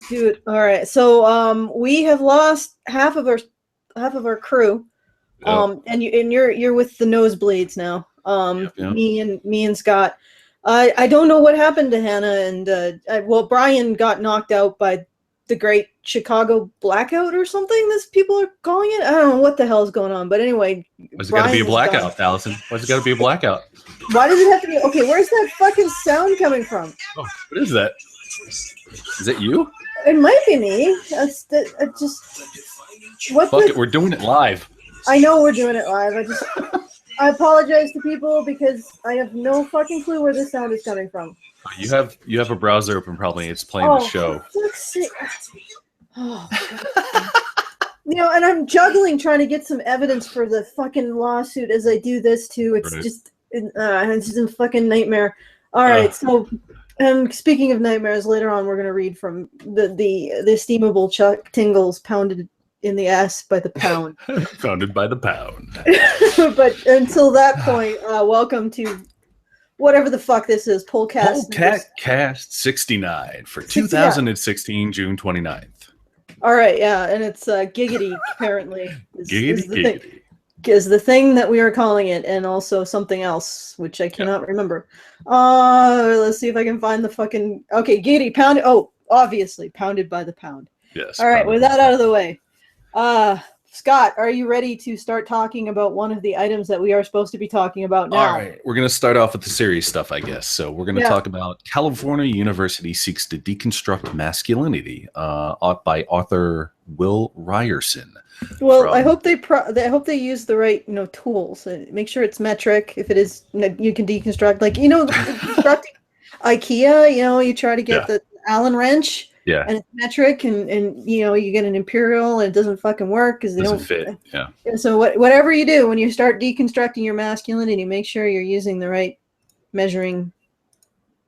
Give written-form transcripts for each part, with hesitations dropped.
Dude, all right. So we have lost half of our crew. And you're with the nosebleeds now. Yep. Me and Scott. I don't know what happened to Hannah and Brian got knocked out by the Great Chicago Blackout or something. This people are calling it. I don't know what the hell is going on, but anyway. Why's it got to be a blackout, Allison? Why's it got to be a blackout? Why does it have to be? Okay, where's that fucking sound coming from? Oh, what is that? Is it you? It might be me. We're doing it live. I know we're doing it live. I apologize to people because I have no fucking clue where this sound is coming from. You have a browser open, probably. It's playing the show. Oh, and I'm juggling trying to get some evidence for the fucking lawsuit as I do this too. It's just a fucking nightmare. All right, so speaking of nightmares, later on we're gonna read from the estimable Chuck Tingle's Pounded in the Ass by the Pound. Pounded by the Pound. But until that point, welcome to whatever the fuck this is, Polecat Cast 69 for 2016, June 29th. All right, yeah, and it's Giggity, apparently. Giggity. Is the thing that we are calling it, and also something else, which I cannot remember. Let's see if I can find the fucking... Okay, Giggity, Pounded... Oh, obviously, Pounded by the Pound. Yes. All right, with that out of the way. Scott, are you ready to start talking about one of the items that we are supposed to be talking about now? All right, we're going to start off with the serious stuff, I guess. So we're going to talk about California University Seeks to Deconstruct Masculinity, by author Will Ryerson. Well, I hope they use the right tools. Make sure it's metric. If it is, you can deconstruct. Like constructing IKEA. You try to get the Allen wrench. Yeah. And it's metric, and you get an imperial, and it doesn't fucking work because they don't fit. Yeah. And so whatever you do when you start deconstructing your masculinity, make sure you're using the right measuring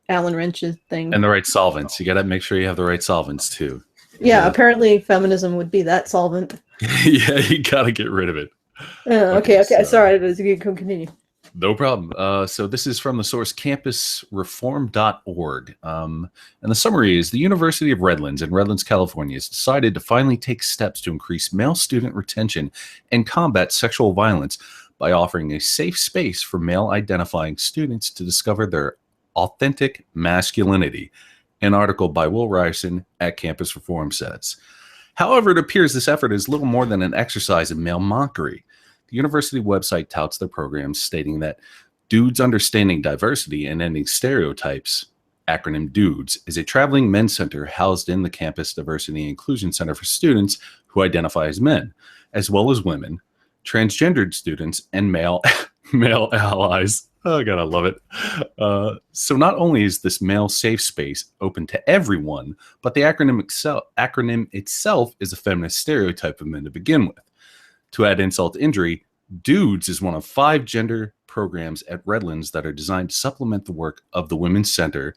Allen wrenches thing and the right solvents. You got to make sure you have the right solvents too. Yeah. Apparently, feminism would be that solvent. Yeah, you got to get rid of it. Okay. Sorry, you can continue. No problem. So this is from the source campusreform.org. And the summary is the University of Redlands in Redlands, California has decided to finally take steps to increase male student retention and combat sexual violence by offering a safe space for male identifying students to discover their authentic masculinity. An article by Will Ryerson at Campus Reform says. However, it appears this effort is little more than an exercise in male mockery. The university website touts their programs, stating that Dudes Understanding Diversity and Ending Stereotypes, acronym DUDES, is a traveling men's center housed in the Campus Diversity and Inclusion Center for students who identify as men, as well as women, transgendered students, and male allies. Oh, God, I love it. So not only is this male safe space open to everyone, but the acronym itself is a feminist stereotype of men to begin with. To add insult to injury, DUDES is one of 5 gender programs at Redlands that are designed to supplement the work of the Women's Center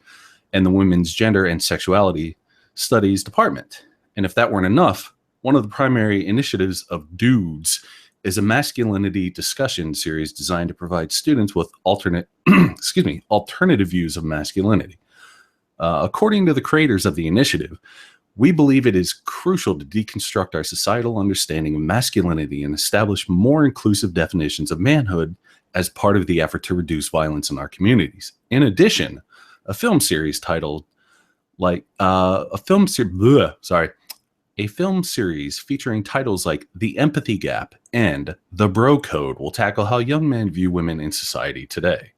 and the Women's Gender and Sexuality Studies Department. And if that weren't enough, one of the primary initiatives of DUDES is a masculinity discussion series designed to provide students with alternative views of masculinity. According to the creators of the initiative, we believe it is crucial to deconstruct our societal understanding of masculinity and establish more inclusive definitions of manhood as part of the effort to reduce violence in our communities. In addition, a film series featuring titles like The Empathy Gap and The Bro Code will tackle how young men view women in society today.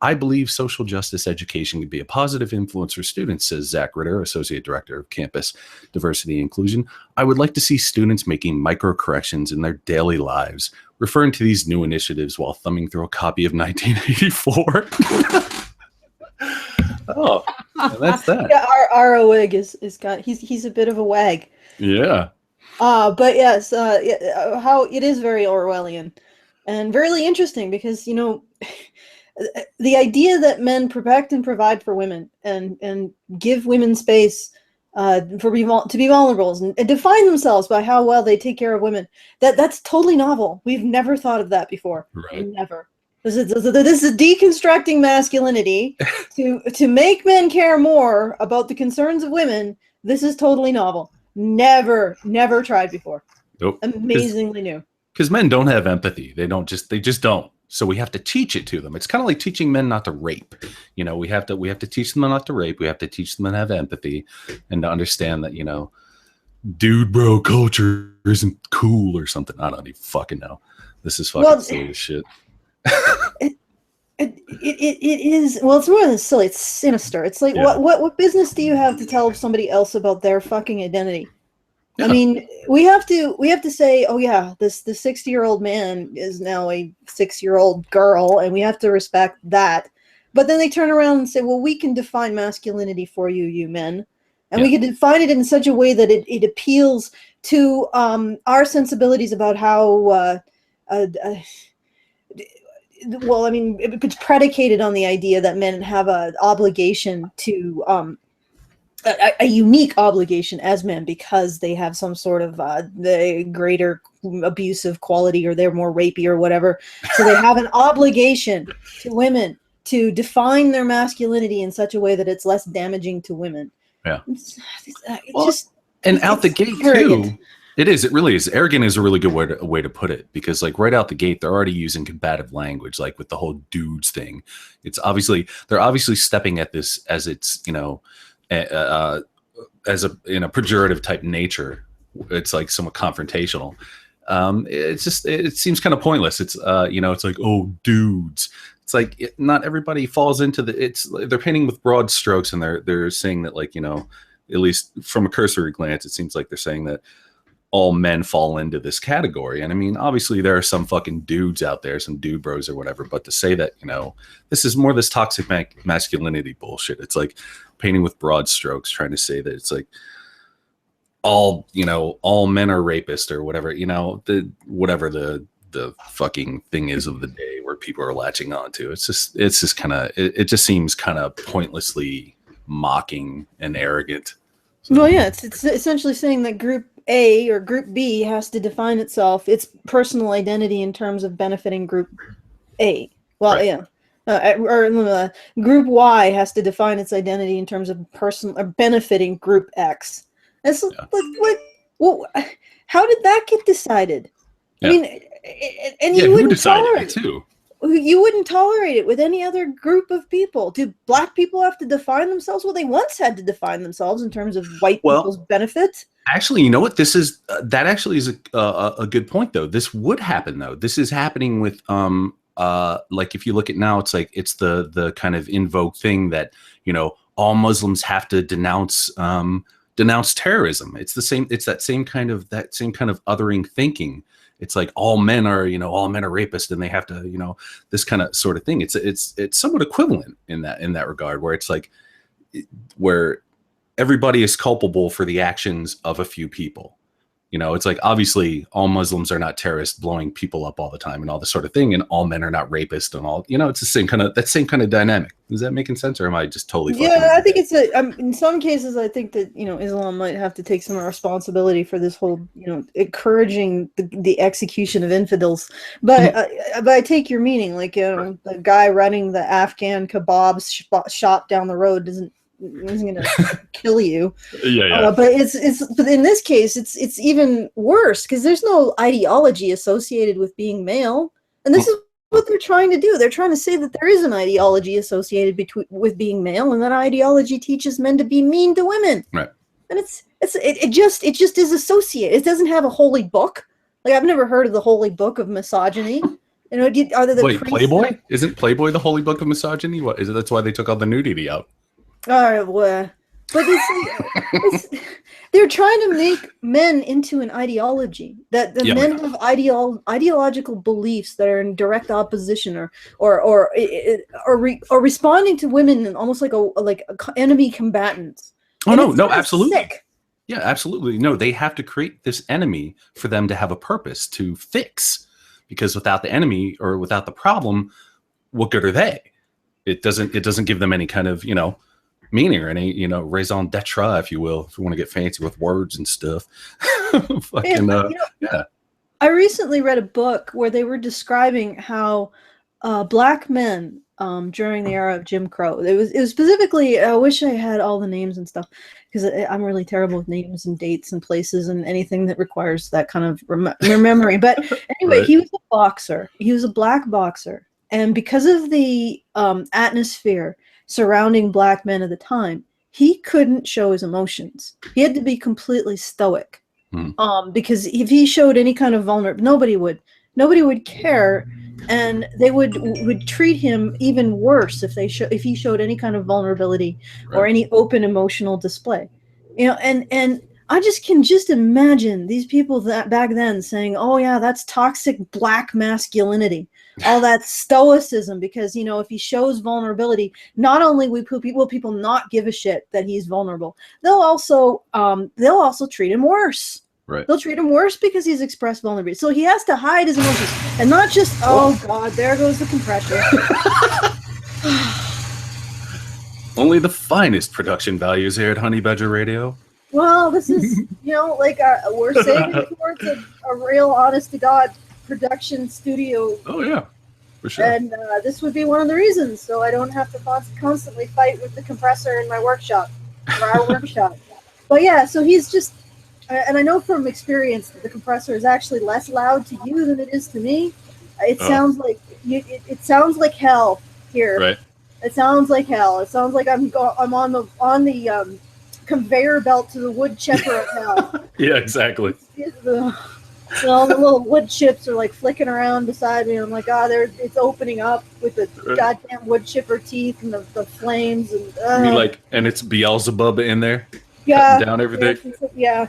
I believe social justice education can be a positive influence for students, says Zach Ritter, Associate Director of Campus Diversity and Inclusion. I would like to see students making micro-corrections in their daily lives, referring to these new initiatives while thumbing through a copy of 1984. Oh, that's that. Yeah, our Oeg he's a bit of a wag. Yeah. But yes, how it is very Orwellian and very interesting because, the idea that men protect and provide for women and give women space to be vulnerable and define themselves by how well they take care of women, that's totally novel. We've never thought of that before. Right. Never. This is deconstructing masculinity to make men care more about the concerns of women This is totally novel. Never tried before. Nope. Amazingly new. Because men don't have empathy. They just don't. So we have to teach it to them. It's kind of like teaching men not to rape. You know, we have to teach them not to rape. We have to teach them to have empathy and to understand that, you know, dude, bro, culture isn't cool or something. I don't even fucking know. This is fucking silly as shit. It is. Well, it's more than silly. It's sinister. It's like, what business do you have to tell somebody else about their fucking identity? Yeah. I mean, we have to say, oh yeah, this 60-year-old man is now a 6-year-old girl, and we have to respect that. But then they turn around and say, well, we can define masculinity for you, you men, and we can define it in such a way that it appeals to our sensibilities about how. Well, I mean, it's predicated on the idea that men have an obligation to. A unique obligation as men because they have some sort of the greater abusive quality, or they're more rapey or whatever. So they have an obligation to women to define their masculinity in such a way that it's less damaging to women. Yeah. Out the gate arrogant. Too. It is. It really is. Arrogant is a really good way to put it, because like right out the gate, they're already using combative language, like with the whole dudes thing. They're obviously stepping at this as it's, you know, as in a pejorative type nature. It's like somewhat confrontational. It seems kind of pointless. It's you know, it's like, oh, dudes. It's like not everybody falls into they're painting with broad strokes, and they're saying that, like, you know, at least from a cursory glance, it seems like they're saying that all men fall into this category. And I mean, obviously there are some fucking dudes out there, some dude bros or whatever, but to say that, you know, this is more this toxic masculinity bullshit. It's like painting with broad strokes, trying to say that it's like all men are rapists or whatever, you know, whatever the fucking thing is of the day where people are latching onto. It's just kind of, it just seems kind of pointlessly mocking and arrogant. So. Well, yeah, it's essentially saying that Group A or Group B has to define its personal identity in terms of benefiting Group A. Well, right. Yeah. Group Y has to define its identity in terms of benefiting Group X. It's what? How did that get decided? Yeah. I mean, and you wouldn't tolerate it too. You wouldn't tolerate it with any other group of people. Do black people have to define themselves? Well, they once had to define themselves in terms of white people's benefit. Actually, you know what? This is that actually is a good point, though. This would happen, though. This is happening with like if you look at now, it's like it's the kind of in vogue thing that, you know, all Muslims have to denounce terrorism. It's the same. It's that same kind of othering thinking. It's like all men are rapists, and they have to, you know, this kind of sort of thing. It's somewhat equivalent in that regard, where it's like where everybody is culpable for the actions of a few people. You know, it's like obviously all Muslims are not terrorists blowing people up all the time and all this sort of thing, and all men are not rapists and all. You know, it's the same kind of dynamic. Is that making sense, or am I just totally? Yeah, I think it's in some cases, I think that, you know, Islam might have to take some responsibility for this whole, you know, encouraging the execution of infidels. But I take your meaning, like, you know, the guy running the Afghan kebab shop down the road isn't going to kill you. Yeah. But but in this case, it's even worse because there's no ideology associated with being male, and this is what they're trying to do. They're trying to say that there is an ideology associated with being male, and that ideology teaches men to be mean to women. Right. And it just is associated. It doesn't have a holy book. Like, I've never heard of the holy book of misogyny. You know, wait, Playboy? Isn't Playboy the holy book of misogyny? What is it? That's why they took all the nudity out. All right, well, but they're trying to make men into an ideology that men have ideological beliefs that are in direct opposition or responding to women in almost like enemy combatants. Oh, no, absolutely. Sick. Yeah, absolutely. No, they have to create this enemy for them to have a purpose to fix, because without the enemy or without the problem, what good are they? It doesn't give them any kind of, you know, meaning or any, you know, raison d'etre, if you will, if you want to get fancy with words and stuff. I recently read a book where they were describing how black men during the era of Jim Crow. It was specifically. I wish I had all the names and stuff because I'm really terrible with names and dates and places and anything that requires that kind of memory. But anyway, Right. he was a boxer. He was a black boxer, and because of the atmosphere surrounding black men at the time, he couldn't show his emotions. He had to be completely stoic. Because if he showed any kind of vulnerability, nobody would care, and they would treat him even worse if he showed any kind of vulnerability or any open emotional display. And I can imagine these people that back then saying, "Oh yeah, that's toxic black masculinity." All that stoicism, because if he shows vulnerability, not only will people not give a shit that he's vulnerable, they'll also treat him worse. Right. They'll treat him worse because he's expressed vulnerability. So he has to hide his emotions, and not just, oh God, there goes the compressor. Only the finest production values here at Honey Badger Radio. Well, this is, we're saving towards a real, honest to God production studio. Oh yeah, for sure. And this would be one of the reasons, so I don't have to constantly fight with the compressor in my workshop, or our workshop. But yeah, so he's just. And I know from experience that the compressor is actually less loud to you than it is to me. It sounds like it sounds like hell here. Right. It sounds like hell. It sounds like I'm on the conveyor belt to the wood chipper of hell. Yeah, exactly. All the little wood chips are like flicking around beside me. And I'm like, it's opening up with the goddamn wood chipper teeth and the flames and. And it's Beelzebub in there. Yeah. Cutting down everything. Yeah.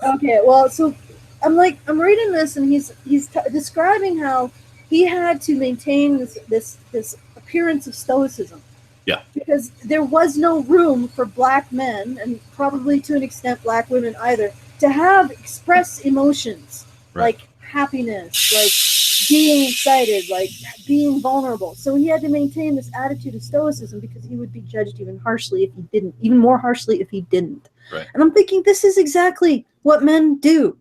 Okay, well, so I'm reading this, and he's describing how he had to maintain this appearance of stoicism. Yeah. Because there was no room for black men, and probably to an extent black women either, to express emotions like happiness, like being excited, like being vulnerable. So he had to maintain this attitude of stoicism because he would be judged even more harshly if he didn't. Right. And I'm thinking, this is exactly what men do.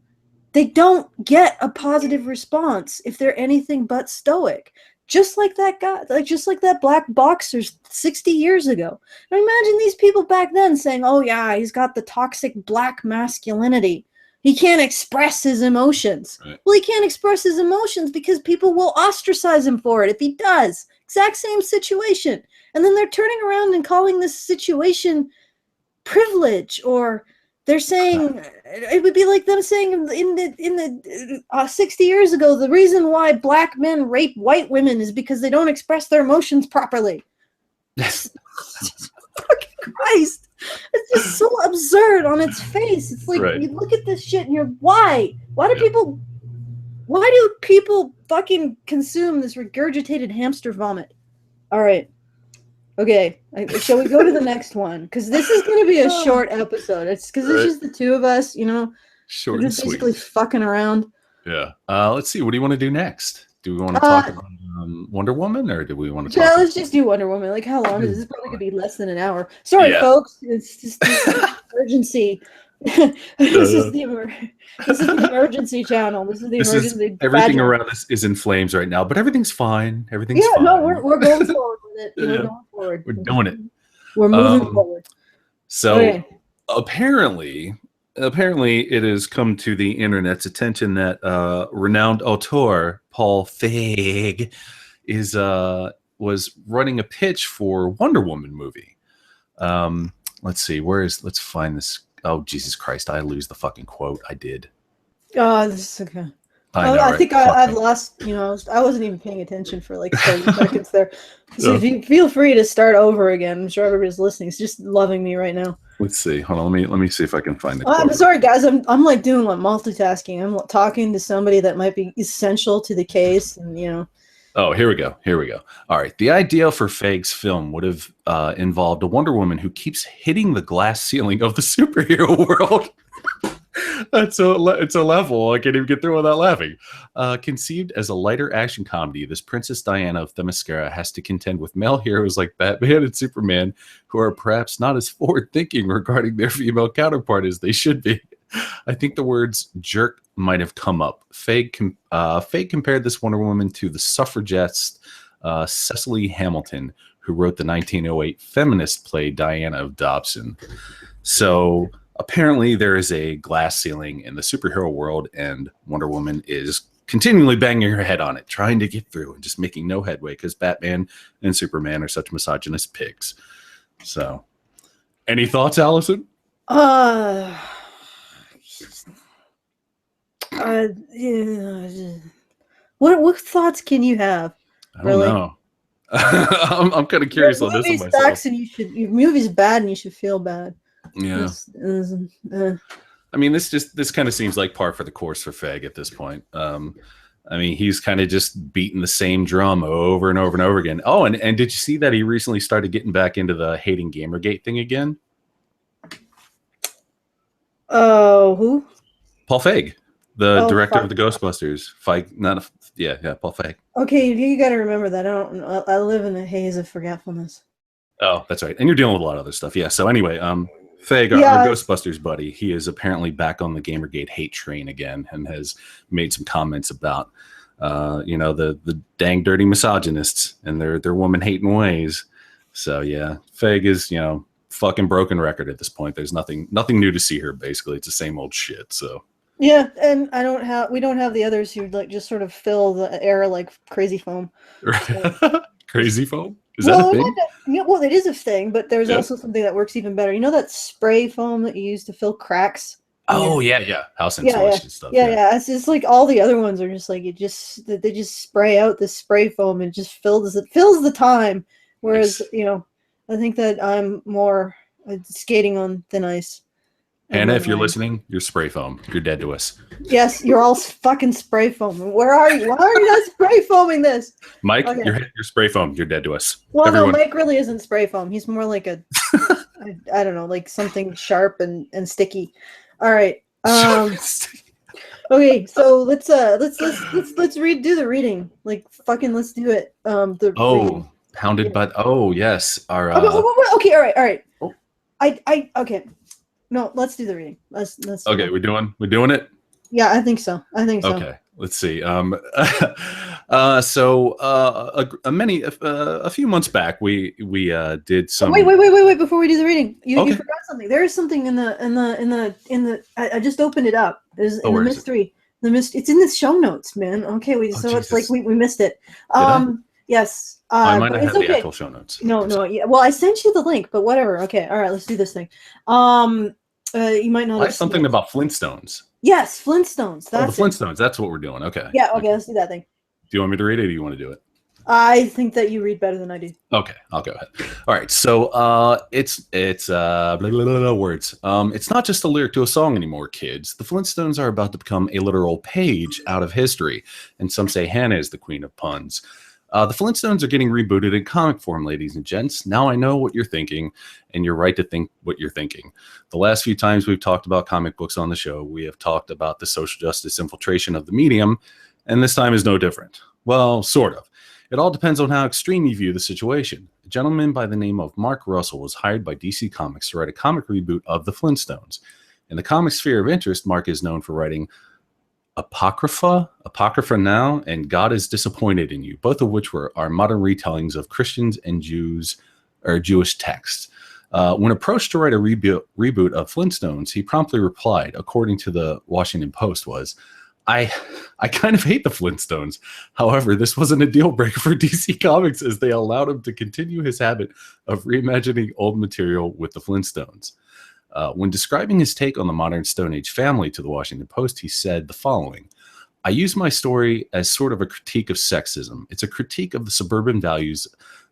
They don't get a positive response if they're anything but stoic. Just like that guy, just like that black boxer 60 years ago. And imagine these people back then saying, "Oh yeah, he's got the toxic black masculinity. He can't express his emotions." Right. Well, he can't express his emotions because people will ostracize him for it if he does. Exact same situation. And then they're turning around and calling this situation privilege, or they're saying it would be like them saying in the 60 years ago, the reason why black men rape white women is because they don't express their emotions properly. Fucking Christ. It's just so absurd on its face. It's like, you look at this shit and you're, why do people fucking consume this regurgitated hamster vomit? All right. Okay, shall we go to the next one? Because this is going to be a short episode. It's because it's just the two of us, Short we're and just sweet. basically fucking around. Yeah. Let's see. What do you want to do next? Do we want to talk about Wonder Woman, or do we want to talk? Yeah, let's just do Wonder Woman. Like, how long is this? Probably going to be less than an hour. Sorry, folks. It's just emergency. This is the emergency channel. This is the emergency. Everything around us is in flames right now, but everything's fine. Everything's fine. No, we're going forward with it. We're going forward. We're doing it. We're moving forward. So apparently it has come to the internet's attention that renowned auteur Paul Feig was running a pitch for Wonder Woman movie. Let's see, let's find this. Oh, Jesus Christ, I lose the fucking quote. I did. Oh, this is okay. I think I've lost, I wasn't even paying attention for like 30 seconds there. So if you feel free to start over again. I'm sure everybody's listening. It's just loving me right now. Let's see. Hold on. Let me see if I can find the quote. I'm sorry, guys. I'm like doing multitasking. I'm talking to somebody that might be essential to the case, and Oh, here we go. All right. The idea for Feig's film would have involved a Wonder Woman who keeps hitting the glass ceiling of the superhero world. It's a level I can't even get through without laughing. Conceived as a lighter action comedy, this Princess Diana of Themyscira has to contend with male heroes like Batman and Superman, who are perhaps not as forward-thinking regarding their female counterpart as they should be. I think the words jerk might have come up. Feig compared this Wonder Woman to the suffragettes Cecily Hamilton, who wrote the 1908 feminist play Diana of Dobson. So apparently there is a glass ceiling in the superhero world, and Wonder Woman is continually banging her head on it, trying to get through and just making no headway because Batman and Superman are such misogynist pigs. So, any thoughts, Allison? Yeah. What thoughts can you have? I don't know. I'm kind of curious on this one myself. Sucks and your movie's bad and you should feel bad. Yeah. I mean, this kind of seems like par for the course for Fieg at this point. I mean, he's kind of just beating the same drum over and over and over again. Oh, and did you see that he recently started getting back into the hating Gamergate thing again? Oh, who? Paul Feig, the director of the Ghostbusters. Feig, Paul Feig. Okay, you got to remember that. I live in a haze of forgetfulness. Oh, that's right. And you're dealing with a lot of other stuff. Yeah. So anyway, Feig, our Ghostbusters buddy, he is apparently back on the Gamergate hate train again and has made some comments about, the dang dirty misogynists and their woman hating ways. So yeah, Feig is, fucking broken record at this point. There's nothing new to see here. Basically, it's the same old shit. So yeah, and we don't have the others who like just sort of fill the air like crazy foam. So. Crazy foam? Is that a thing? Well, it is a thing, but there's also something that works even better. You know that spray foam that you use to fill cracks? Oh, yeah. House insulation stuff. Yeah. It's just like all the other ones are just like they just spray out this spray foam and it just fills the time. Whereas, nice. I think that I'm more skating on thin ice. Hannah, if you're listening, you're spray foam. You're dead to us. Yes, you're all fucking spray foam. Where are you? Why are you not spray foaming this? Mike, you're spray foam. You're dead to us. Well, everyone. No, Mike really isn't spray foam. He's more like a, I don't know, like something sharp and sticky. All right. Okay, so let's redo the reading. Like fucking, let's do it. Reading. Hounded by. Oh yes, our. Okay, all right. Oh. Okay. No, let's do the reading. Let's okay, we're doing it? Yeah, I think so. Okay, let's see. A few months back, we did some. Wait! Before we do the reading, you forgot something. There is something in the. I just opened it up. There's in the mystery. It's in the show notes, man. Okay, it's like we missed it. Yes. I might not have the actual show notes. No. Yeah. Well, I sent you the link, but whatever. Okay. All right. Let's do this thing. You might not have something about Flintstones. Yes, Flintstones. That's the Flintstones. That's what we're doing. Okay. Yeah. Okay. Let's do that thing. Do you want me to read it, or do you want to do it? I think that you read better than I do. Okay, I'll go ahead. All right. So it's words. It's not just a lyric to a song anymore, kids. The Flintstones are about to become a literal page out of history, and some say Hannah is the queen of puns. The Flintstones are getting rebooted in comic form, ladies and gents. Now I know what you're thinking, and you're right to think what you're thinking. The last few times we've talked about comic books on the show, we have talked about the social justice infiltration of the medium, and this time is no different. Well, sort of. It all depends on how extreme you view the situation. A gentleman by the name of Mark Russell was hired by DC Comics to write a comic reboot of the Flintstones. In the comic sphere of interest, Mark is known for writing Apocrypha Now, and God is Disappointed in You, both of which are modern retellings of Christians and Jewish texts. When approached to write a reboot of Flintstones, he promptly replied, according to the Washington Post, I kind of hate the Flintstones. However, this wasn't a deal breaker for DC Comics as they allowed him to continue his habit of reimagining old material with the Flintstones. When describing his take on the modern Stone Age family to the Washington Post, he said the following: I use my story as sort of a critique of sexism. It's a critique of the suburban values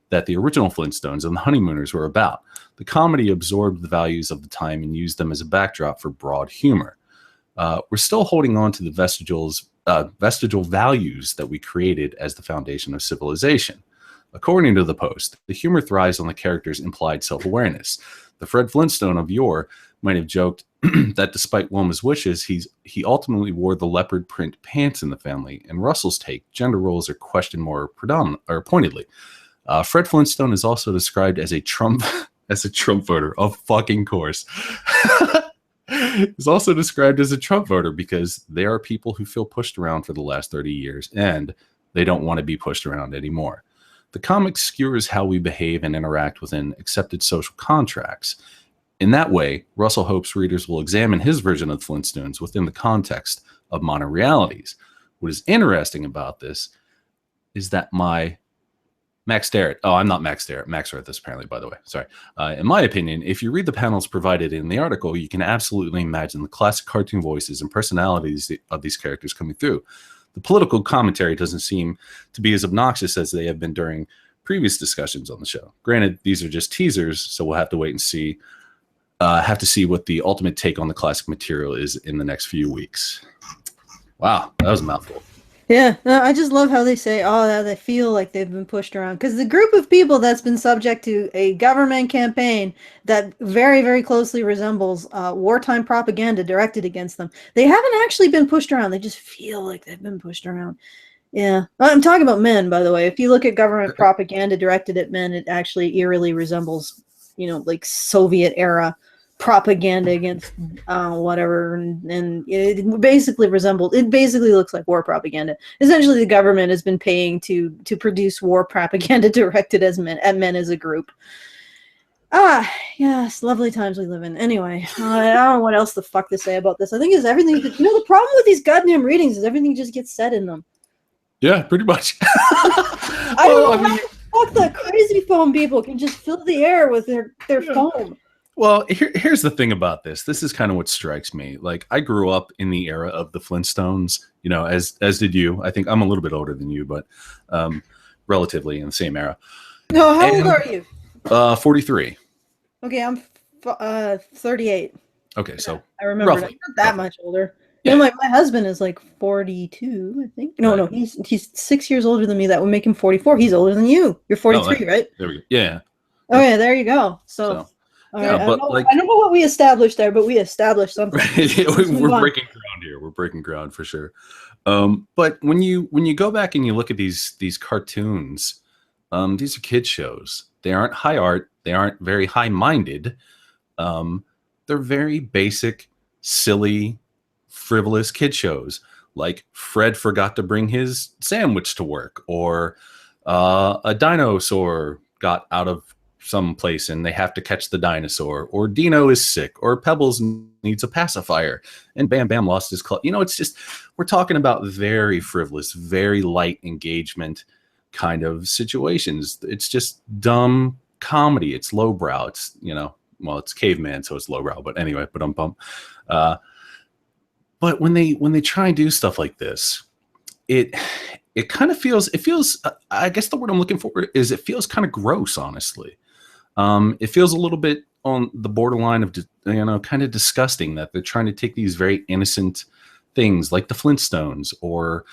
that the original Flintstones and the Honeymooners were about. The comedy absorbed the values of the time and used them as a backdrop for broad humor. We're still holding on to the vestigial values that we created as the foundation of civilization. According to the Post, the humor thrives on the character's implied self-awareness. The Fred Flintstone of yore might have joked that despite Wilma's wishes, he ultimately wore the leopard print pants in the family. In Russell's take, gender roles are questioned more pointedly. Fred Flintstone is also described as a Trump voter, of fucking course. He's also described as a Trump voter because they are people who feel pushed around for the last 30 years and they don't want to be pushed around anymore. the comic skewers how we behave and interact within accepted social contracts. In that way, Russell hopes readers will examine his version of the Flintstones within the context of modern realities. What is interesting about this is that Max Starrett. Oh, I'm not Max Starrett. Max wrote this, apparently, by the way. Sorry. In my opinion, if you read the panels provided in the article, you can absolutely imagine the classic cartoon voices and personalities of these characters coming through. The political commentary doesn't seem to be as obnoxious as they have been during previous discussions on the show. Granted, these are just teasers, so we'll have to wait and see. Have to see what the ultimate take on the classic material is in the next few weeks. Wow, that was a mouthful. Yeah, no, I just love how they say, that they feel like they've been pushed around. Because the group of people that's been subject to a government campaign that very, very closely resembles wartime propaganda directed against them, they haven't actually been pushed around. They just feel like they've been pushed around. Yeah. I'm talking about men, by the way. If you look at government propaganda directed at men, it actually eerily resembles, like Soviet era propaganda against whatever, and it basically looks like war propaganda. Essentially, the government has been paying to produce war propaganda directed at men as a group. Yes, lovely times we live in. Anyway, I don't know what else the fuck to say about this. I think it's everything. The problem with these goddamn readings is everything just gets said in them. Yeah, pretty much. I don't know how the fuck the crazy foam people can just fill the air with their foam. Well, here's the thing about this. This is kind of what strikes me. Like, I grew up in the era of the Flintstones, as did you. I think I'm a little bit older than you, but relatively in the same era. No, how old are you? 43. Okay, I'm 38. Okay, so I remember roughly, not that much older. Yeah. My husband is like 42, I think. No, he's 6 years older than me. That would make him 44. He's older than you. You're 43, right? There we go. Yeah. Okay, there you go. So all right, I don't know what we established there, but we established something. We're breaking ground here. We're breaking ground for sure. But when you go back and you look at these cartoons, these are kids shows. They aren't high art. They aren't very high-minded. They're very basic, silly, frivolous kid shows. Like Fred forgot to bring his sandwich to work, or a dinosaur got out of some place and they have to catch the dinosaur, or Dino is sick, or Pebbles needs a pacifier, and Bam Bam lost his club. It's just, we're talking about very frivolous, very light engagement kind of situations. It's just dumb comedy. It's lowbrow. It's, it's caveman, so it's lowbrow, but anyway, but when they try and do stuff like this, it kind of feels, I guess the word I'm looking for is it feels kind of gross, honestly. It feels a little bit on the borderline of, kind of disgusting that they're trying to take these very innocent things like the Flintstones, or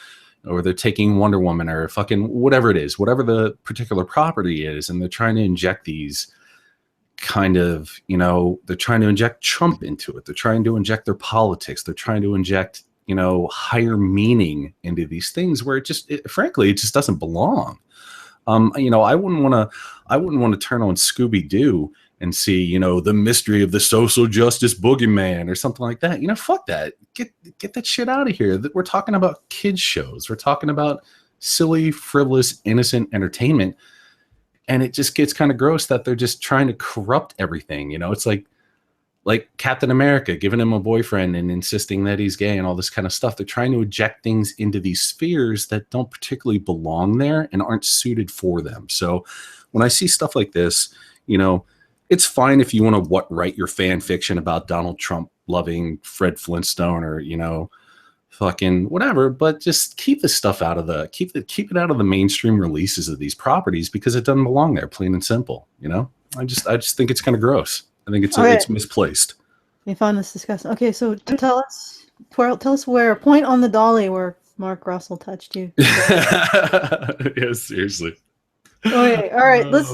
they're taking Wonder Woman, or fucking whatever it is, whatever the particular property is, and they're trying to inject these kind of, they're trying to inject Trump into it. They're trying to inject their politics. They're trying to inject, higher meaning into these things where frankly, it just doesn't belong. I wouldn't want to turn on Scooby-Doo and see, the mystery of the social justice boogeyman or something like that. Fuck that. Get that shit out of here. We're talking about kids shows. We're talking about silly, frivolous, innocent entertainment. And it just gets kind of gross that they're just trying to corrupt everything. It's like Captain America giving him a boyfriend and insisting that he's gay and all this kind of stuff. They're trying to eject things into these spheres that don't particularly belong there and aren't suited for them. So when I see stuff like this, it's fine if you want to write your fan fiction about Donald Trump loving Fred Flintstone, or, fucking whatever, but just keep this stuff out of keep it out of the mainstream releases of these properties, because it doesn't belong there, plain and simple. I just think it's kind of gross. I think it's misplaced. You find this disgusting. Okay, so tell us where, point on the dolly where Mark Russell touched you. Yeah, seriously. Okay, all right. Let's.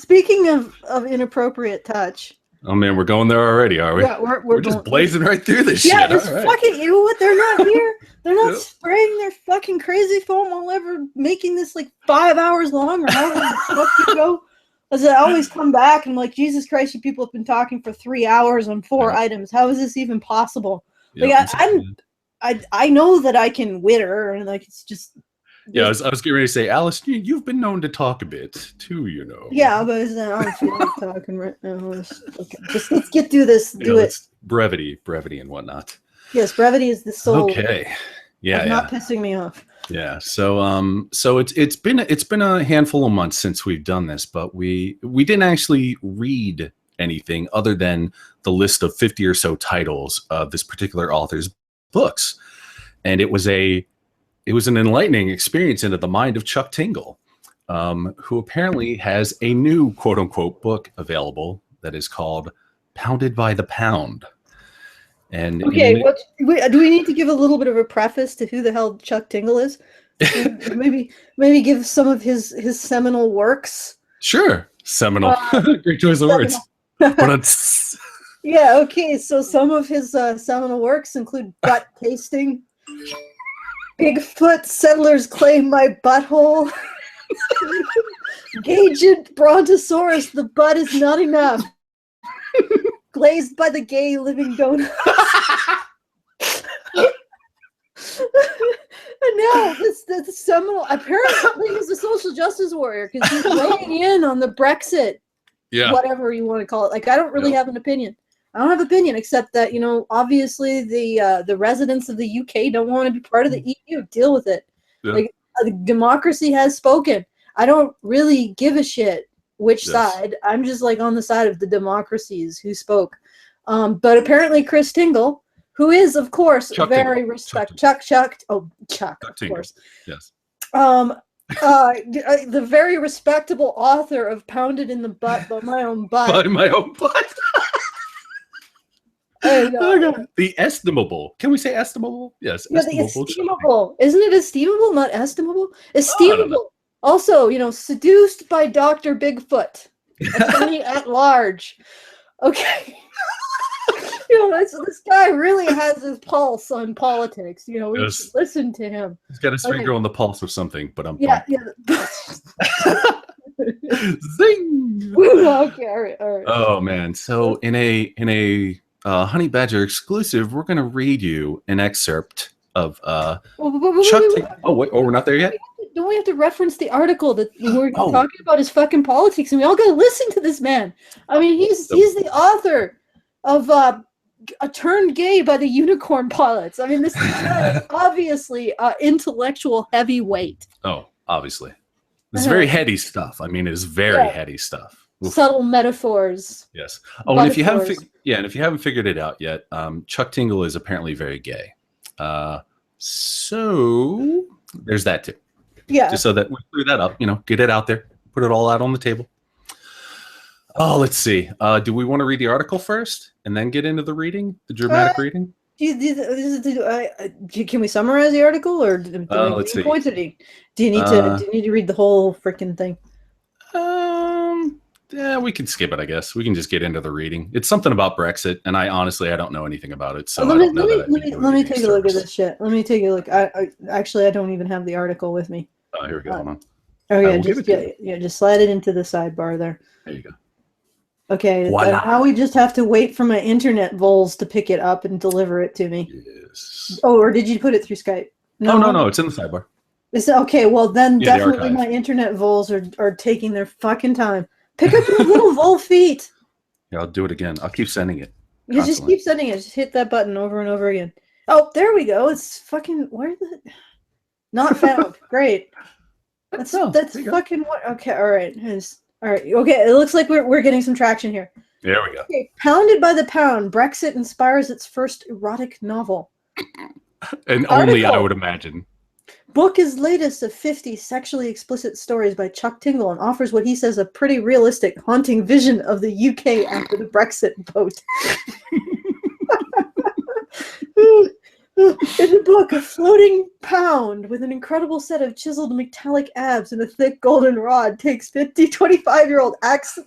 Speaking of inappropriate touch. Oh man, we're going there already, are we? Yeah, we're just blazing right through this shit. Yeah, just fucking, you know what? They're not here. They're not spraying their fucking crazy foam all over, making this like 5 hours long, or however the fuck you go. As I always come back and I'm like, Jesus Christ, you people have been talking for 3 hours on 4 items. How is this even possible? Like, I know that I can witter, and like, it's just, Yeah, I was getting ready to say, Alice, you've been known to talk a bit too, you know. Yeah, but I don't feel like talking right now. Okay, just let's get through this. Do it. Brevity and whatnot. Yes, brevity is the soul. Okay. Yeah, of not pissing me off. Yeah. So it's been a handful of months since we've done this, but we didn't actually read anything other than the list of 50 or so titles of this particular author's books, and it was an enlightening experience into the mind of Chuck Tingle, who apparently has a new quote unquote book available that is called "Pounded by the Pound." And okay, do we need to give a little bit of a preface to who the hell Chuck Tingle is? maybe give some of his seminal works. Sure, seminal. Great choice of words. Yeah. Okay. So some of his seminal works include Butt Tasting, Bigfoot Settlers Claim My Butthole, Gaged Brontosaurus, The Butt Is Not Enough, Glazed by the Gay Living Donuts. And now this seminal, apparently he's a social justice warrior because he's weighing in on the Brexit, whatever you want to call it. Like, I don't really have an opinion. I don't have an opinion except that, obviously the residents of the UK don't want to be part of the EU. Deal with it. Yeah. Like, the democracy has spoken. I don't really give a shit which side. I'm just like on the side of the democracies who spoke. But apparently Chris Tingle, who is, of course, Chuck, of course. Yes. The very respectable author of Pounded in the Butt by My Own Butt. By My Own Butt. The estimable. Can we say estimable? Yes. Yeah, estimable. The estimable. Isn't it estimable, not estimable? Estimable. Also, seduced by Dr. Bigfoot. Attorney at large. Okay. This guy really has his pulse on politics. We should listen to him. He's got his finger on the pulse of something, but I'm Zing. Okay, all right. Oh man! So in a Honey Badger exclusive, we're gonna read you an excerpt of Chuck. Oh wait! Oh, we're not there yet. Don't we have to reference the article that we're talking about his fucking politics, and we all gotta listen to this man? I mean, he's the author of Turned Gay by the Unicorn Pilots. I mean, this is obviously intellectual heavyweight. Oh, obviously. It's very heady stuff. I mean, it's very heady stuff. Oof. Subtle metaphors. Yes. Oh, and if you haven't figured it out yet, Chuck Tingle is apparently very gay. So there's that too. Yeah. Just so that we clear that up, get it out there, put it all out on the table. Oh, let's see. Do we want to read the article first and then get into the reading, the dramatic reading? Can we summarize the article, or let's see. Do you need to read the whole freaking thing? Yeah, we can skip it. I guess we can just get into the reading. It's something about Brexit, and I don't know anything about it. So let me take a look at this shit. Let me take a look. I don't even have the article with me. Oh, here we go. Hold on. Okay, just slide it into the sidebar there. There you go. Okay, now we just have to wait for my internet voles to pick it up and deliver it to me. Yes. Oh, or did you put it through Skype? No, it's in the sidebar. Okay, well then definitely my internet voles are taking their fucking time. Pick up your little vole feet. Yeah, I'll do it again. I'll keep sending it. You just keep sending it. Just hit that button over and over again. Oh, there we go. It's fucking not found. Great. That's fucking what? Okay, all right. All right. Okay, it looks like we're getting some traction here. There we go. Okay, Pounded by the Pound. Brexit inspires its first erotic novel. And only I would imagine. Book is latest of 50 sexually explicit stories by Chuck Tingle and offers what he says a pretty realistic, haunting vision of the UK after the Brexit vote. In the book, a floating pound with an incredible set of chiseled metallic abs and a thick golden rod takes 25-year-old Alex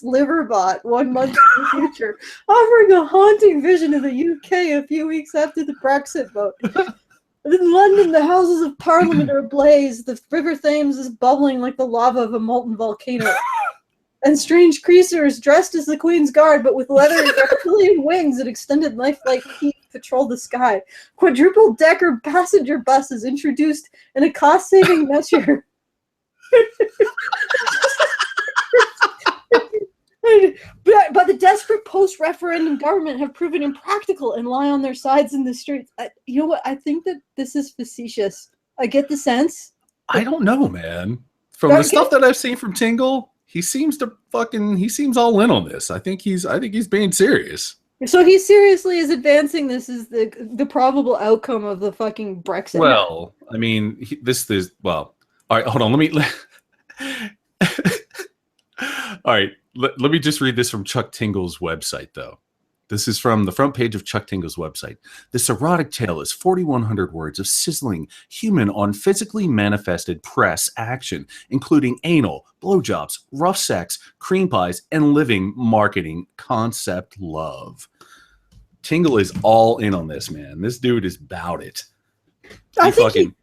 Liverbot 1 month in the future, offering a haunting vision of the UK a few weeks after the Brexit vote. In London, the Houses of Parliament are ablaze. The River Thames is bubbling like the lava of a molten volcano. And strange creatures dressed as the Queen's Guard, but with leathery reptilian wings and extended knife-like teeth patrol the sky. Quadruple decker passenger buses introduced in a cost-saving measure. But the desperate post-referendum government have proven impractical and lie on their sides in the streets. You know what? I think that this is facetious. I get the sense. I don't know, man. From the stuff that I've seen from Tingle, he seems all in on this. I think he's being serious. So he seriously is advancing this as the probable outcome of the fucking Brexit. Well, I mean, all right, hold on. All right, let me just read this from Chuck Tingle's website, though. This is from the front page of Chuck Tingle's website. This erotic tale is 4,100 words of sizzling, human on physically manifested press action, including anal, blowjobs, rough sex, cream pies, and living marketing concept love. Tingle is all in on this, man. This dude is about it. I think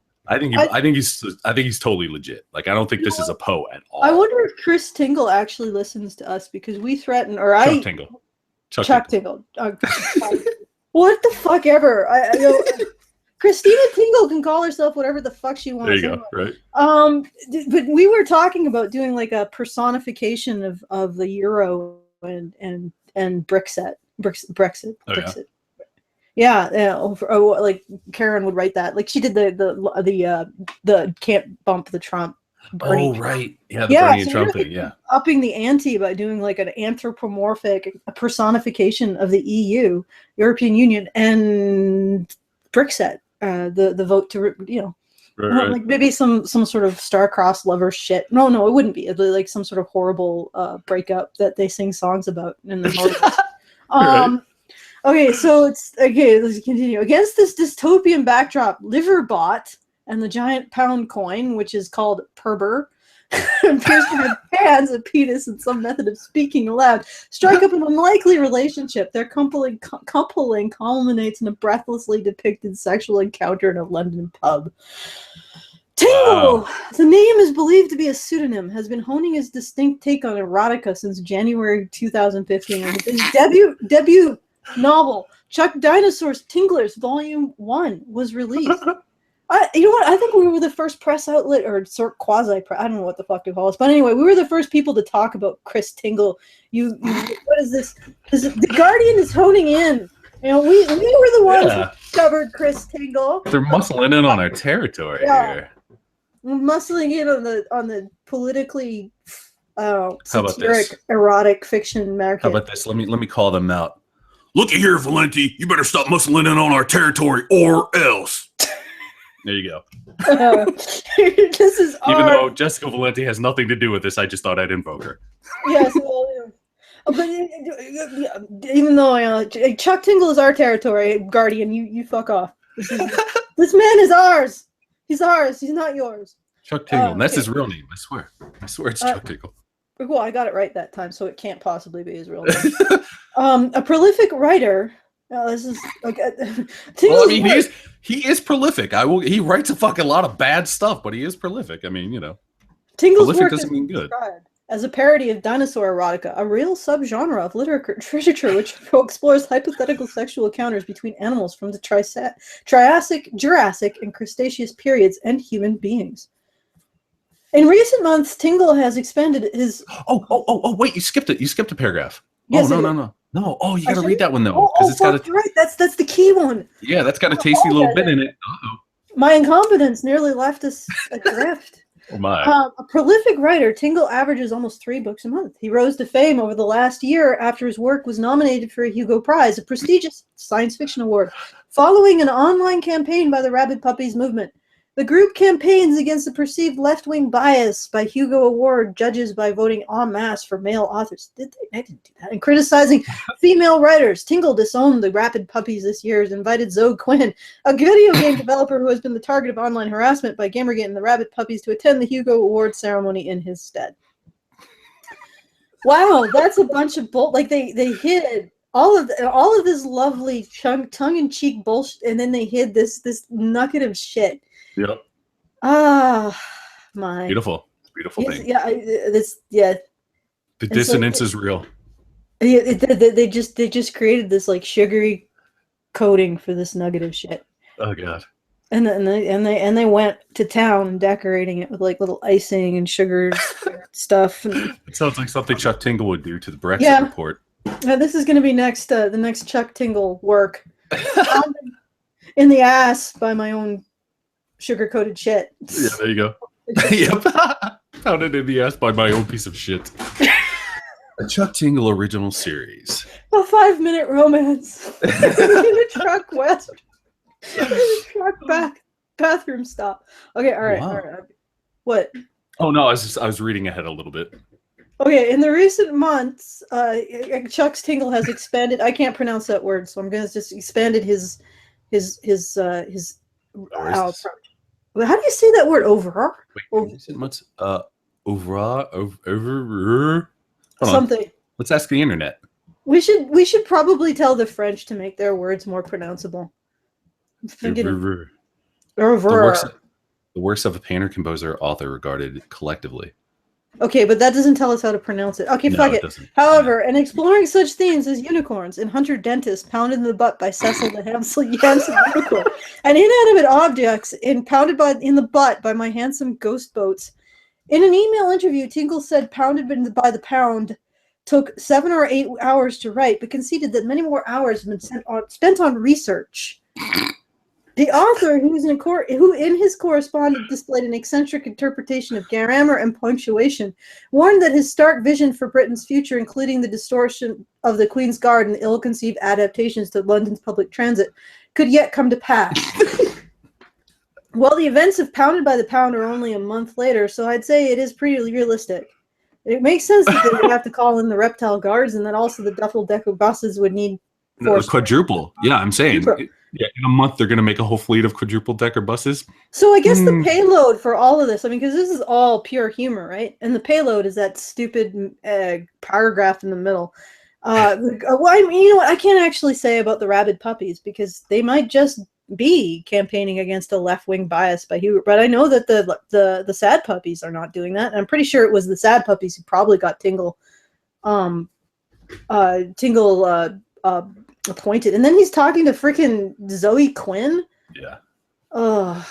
he's totally legit. Like, I don't think this is a Poe at all. I wonder if Chris Tingle actually listens to us, because we threaten, Chuck Tingle. What the fuck ever. Christina Tingle can call herself whatever the fuck she wants. There you go. Right. But we were talking about doing like a personification of the Euro and Brexit. Yeah, like Karen would write that. Like she did the can't bump the Trump. Bernie right. Yeah, the Bernie and Trump thing, yeah. Upping the ante by doing like an anthropomorphic personification of the EU, European Union, and Brexit, the vote to, right. Like maybe some sort of star-crossed lover shit. No, it wouldn't be. It'd be like some sort of horrible breakup that they sing songs about in the North. Right. Okay, so let's continue. Against this dystopian backdrop, Liverbot and the giant pound coin, which is called Perber, appears to have hands, a penis, and some method of speaking aloud, strike up an unlikely relationship. Their coupling culminates in a breathlessly depicted sexual encounter in a London pub. Tingle, the name is believed to be a pseudonym, has been honing his distinct take on erotica since January 2015. And his debut novel, Chuck Dinosaur's Tinglers, Volume 1, was released. You know what? I think we were the first press outlet, or sort of quasi-press. I don't know what the fuck to call us. But anyway, we were the first people to talk about Chris Tingle. What is this? The Guardian is honing in. We were the ones who discovered Chris Tingle. They're muscling in on our territory here. We're muscling in on the politically satiric, erotic fiction market. How about this? Let me call them out. Looky here, Valenti. You better stop muscling in on our territory, or else. There you go. This is even though Jessica Valenti has nothing to do with this, I just thought I'd invoke her. Yes, but even though Chuck Tingle is our territory, Guardian, you fuck off. This man is ours. He's ours. He's not yours. Chuck Tingle. And that's his real name. I swear it's Chuck Tingle. Well, I got it right that time, so it can't possibly be his real name. A prolific writer. This is okay. Well, I mean, he is prolific. He writes a fucking lot of bad stuff, but he is prolific. I mean, Tingle's prolific work doesn't mean good. As a parody of dinosaur erotica, a real subgenre of literature which explores hypothetical sexual encounters between animals from the Triassic, Jurassic, and Cretaceous periods and human beings. In recent months, Tingle has expanded his. Oh! Wait, you skipped it. You skipped a paragraph. Yes, No. Oh, you got to read that one though, because it's got a. Right, that's the key one. Yeah, that's got a tasty little bit in it. Uh-oh. My incompetence nearly left us adrift. Oh my! A prolific writer, Tingle averages almost 3 books a month. He rose to fame over the last year after his work was nominated for a Hugo Prize, a prestigious science fiction award, following an online campaign by the Rabid Puppies movement. The group campaigns against the perceived left-wing bias by Hugo Award judges by voting en masse for male authors. Did they? I didn't do that. And criticizing female writers. Tingle disowned the Rabid Puppies this year and invited Zoe Quinn, a video game developer who has been the target of online harassment by Gamergate and the Rabid Puppies, to attend the Hugo Award ceremony in his stead. Wow, that's a bunch of bull. Like they hid all of this lovely tongue-in-cheek bullshit, and then they hid this nugget of shit. Yep. My beautiful thing. Yeah, The dissonance is real. They just created this like sugary coating for this nugget of shit. Oh god. And they went to town decorating it with like little icing and sugar stuff. And, It sounds like something Chuck Tingle would do to the Brexit report. This is going to be the next Chuck Tingle work. In the ass by my own sugar-coated shit. Yeah, there you go. Yep. Pounded in the ass by my own piece of shit. A Chuck Tingle original series. A 5-minute romance. In a truck west. In a truck bathroom stop. Okay, all right, Wow. all right. What? Oh no, I was reading ahead a little bit. Okay, in the recent months, Chuck Tingle has expanded. I can't pronounce that word, so I'm gonna just expanded his approach. How do you say that word? Over? Wait, recent months? Over. Something. Let's ask the internet. We should probably tell the French to make their words more pronounceable. The works of a painter, composer, author regarded collectively. Okay, but that doesn't tell us how to pronounce it. Okay, fuck it. However, in exploring such themes as unicorns and Hunter Dentist pounded in the butt by Cecil the Handsome Unicorn, and inanimate objects pounded in the butt by my handsome ghost boats. In an email interview, Tingle said pounded by the pound took 7 or 8 hours to write, but conceded that many more hours have been spent on research. The author, who in his correspondence displayed an eccentric interpretation of grammar and punctuation, warned that his stark vision for Britain's future, including the distortion of the Queen's Guard and ill-conceived adaptations to London's public transit, could yet come to pass. Well, the events of Pounded by the Pound are only a month later, so I'd say it is pretty realistic. It makes sense that they would have to call in the reptile guards, and that also the duffel-decker buses would need quadruple. Yeah, I'm saying. Yeah, in a month they're going to make a whole fleet of quadruple decker buses. So I guess the payload for all of this, I mean, because this is all pure humor, right? And the payload is that stupid paragraph in the middle. Well, I mean, you know what? I can't actually say about the rabid puppies because they might just be campaigning against a left-wing bias by Hubert. But I know that the sad puppies are not doing that. And I'm pretty sure it was the sad puppies who probably got Tingle appointed. And then he's talking to freaking Zoe Quinn. Yeah. Oh.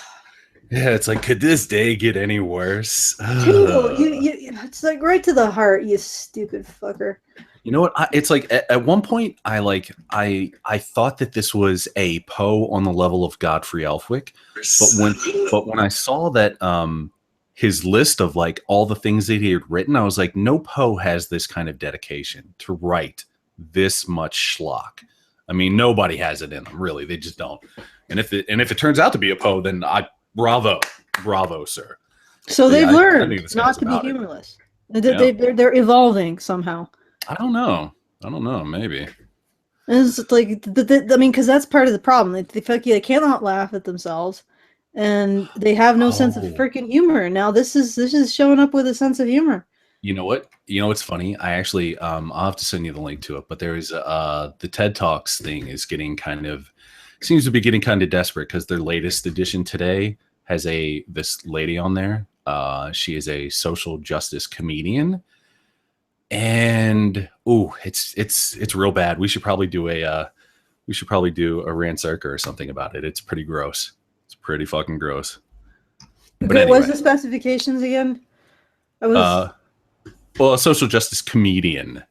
Yeah, it's like, could this day get any worse? Tingle, it's like right to the heart, you stupid fucker. You know what? It's like at one point, I thought that this was a Poe on the level of Godfrey Elfwick, but when I saw that his list of like all the things that he had written, I was like, no Poe has this kind of dedication to write this much schlock. I mean, nobody has it in them, really. They just don't. And if it turns out to be a Poe, then bravo, sir. So they've learned not to be humorless. They're evolving somehow. I don't know. Maybe. It's like I mean, because that's part of the problem. They feel like they cannot laugh at themselves, and they have no sense of freaking humor. And now this is showing up with a sense of humor. You know what? You know what's funny? I actually I'll have to send you the link to it. But there is the TED Talks thing is seems to be getting kind of desperate because their latest edition today has this lady on there. She is a social justice comedian, and it's real bad. We should probably do a Rand Sarkar or something about it. It's pretty gross. It's pretty fucking gross. But okay, anyway. What's the specifications again? Well, a social justice comedian.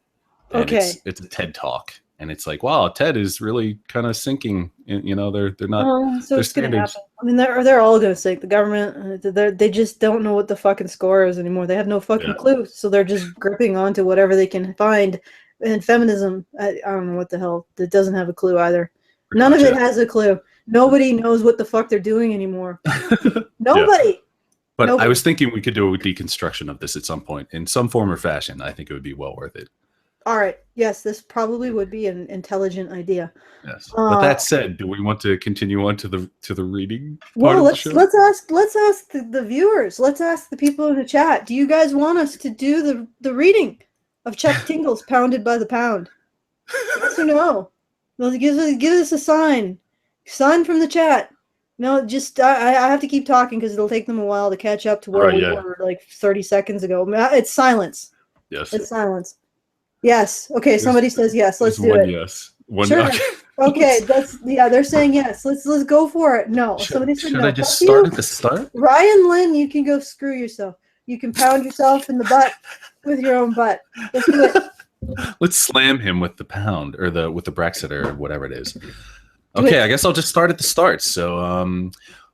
And okay. It's a TED Talk. And it's like, wow, TED is really kind of sinking. You know, they're not. So it's going to happen. I mean, they're all going to sink. The government, they just don't know what the fucking score is anymore. They have no fucking clue. So they're just gripping onto whatever they can find. And feminism, I don't know what the hell. It doesn't have a clue either. None of it has a clue. Nobody knows what the fuck they're doing anymore. Nobody. Yeah. But I was thinking we could do a deconstruction of this at some point in some form or fashion. I think it would be well worth it. All right. Yes, this probably would be an intelligent idea. Yes. But that said, do we want to continue on to the reading part well, of the show? let's ask the viewers. Let's ask the people in the chat. Do you guys want us to do the reading of Chuck Tingle's Pounded by the Pound? Yes or no? Well, give us a sign. Sign from the chat. No, just I have to keep talking because it'll take them a while to catch up to where we were like 30 seconds ago. It's silence. Yes. It's silence. Yes. Okay, somebody says yes. Let's do it. Yes. Sure. Okay. Okay, they're saying yes. Let's go for it. No, somebody said Should no. I just Fuck start you. at the start? Ryan Lynn, you can go screw yourself. You can pound yourself in the butt with your own butt. Let's do it. Let's slam him with the pound or with the Brexit or whatever it is. Do Okay, it. I guess I'll just start at the start. So,